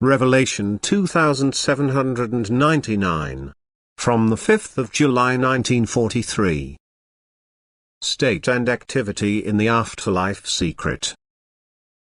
Revelation 2799. From the 5th of July 1943. State and activity in the afterlife secret.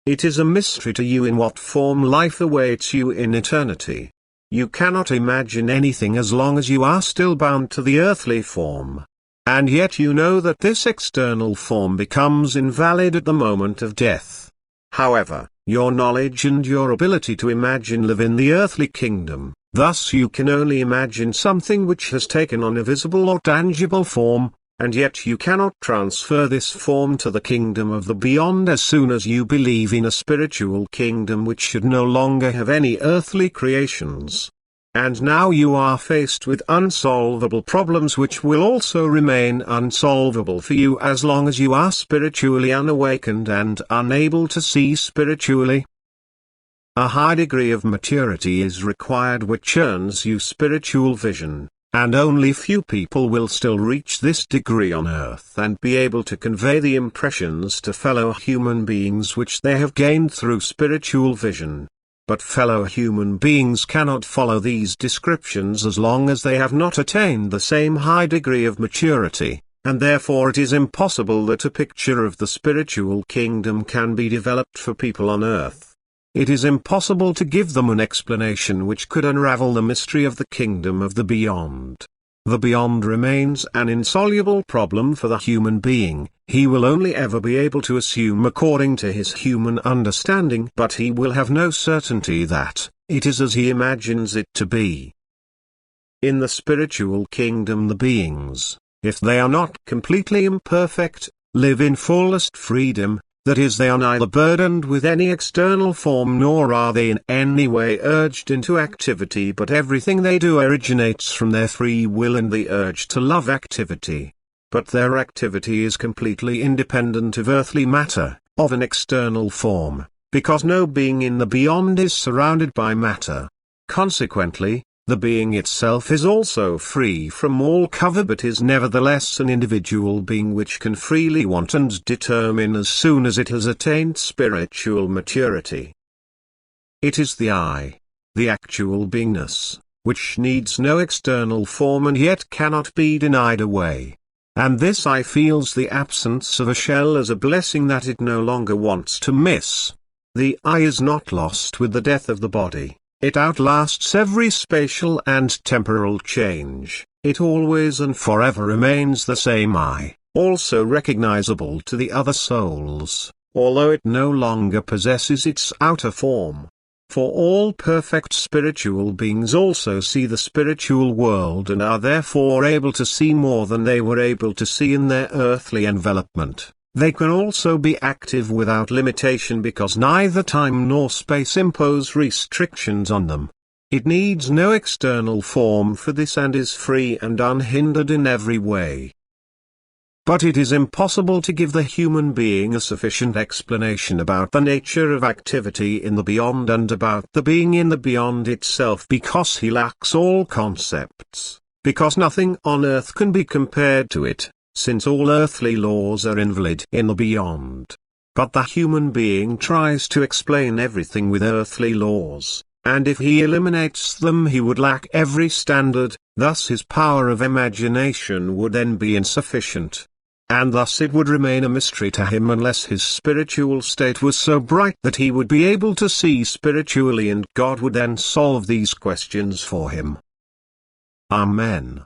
It is a mystery to you in what form life awaits you in eternity. You cannot imagine anything as long as you are still bound to the earthly form. And yet you know that this external form becomes invalid at the moment of death. However, your knowledge and your ability to imagine live in the earthly kingdom, thus you can only imagine something which has taken on a visible or tangible form, and yet you cannot transfer this form to the kingdom of the beyond as soon as you believe in a spiritual kingdom which should no longer have any earthly creations. And now you are faced with unsolvable problems which will also remain unsolvable for you as long as you are spiritually unawakened and unable to see spiritually. A high degree of maturity is required which earns you spiritual vision, and only few people will still reach this degree on earth and be able to convey the impressions to fellow human beings which they have gained through spiritual vision. But fellow human beings cannot follow these descriptions as long as they have not attained the same high degree of maturity, and therefore it is impossible that a picture of the spiritual kingdom can be developed for people on earth. It is impossible to give them an explanation which could unravel the mystery of the kingdom of the beyond. The beyond remains an insoluble problem for the human being. He will only ever be able to assume according to his human understanding, but he will have no certainty that it is as he imagines it to be. In the spiritual kingdom the beings, if they are not completely imperfect, live in fullest freedom, that is, they are neither burdened with any external form nor are they in any way urged into activity, but everything they do originates from their free will and the urge to love activity. But their activity is completely independent of earthly matter, of an external form, because no being in the beyond is surrounded by matter. Consequently, the being itself is also free from all cover, but is nevertheless an individual being which can freely want and determine as soon as it has attained spiritual maturity. It is the I, the actual beingness, which needs no external form and yet cannot be denied away. And this I feels the absence of a shell as a blessing that it no longer wants to miss. The I is not lost with the death of the body. It outlasts every spatial and temporal change. It always and forever remains the same I, also recognizable to the other souls, although it no longer possesses its outer form. For all perfect spiritual beings also see the spiritual world and are therefore able to see more than they were able to see in their earthly envelopment. They can also be active without limitation because neither time nor space impose restrictions on them. It needs no external form for this and is free and unhindered in every way. But it is impossible to give the human being a sufficient explanation about the nature of activity in the beyond and about the being in the beyond itself because he lacks all concepts, because nothing on earth can be compared to it, since all earthly laws are invalid in the beyond. But the human being tries to explain everything with earthly laws, and if he eliminates them he would lack every standard, thus his power of imagination would then be insufficient. And thus it would remain a mystery to him unless his spiritual state was so bright that he would be able to see spiritually, and God would then solve these questions for him. Amen.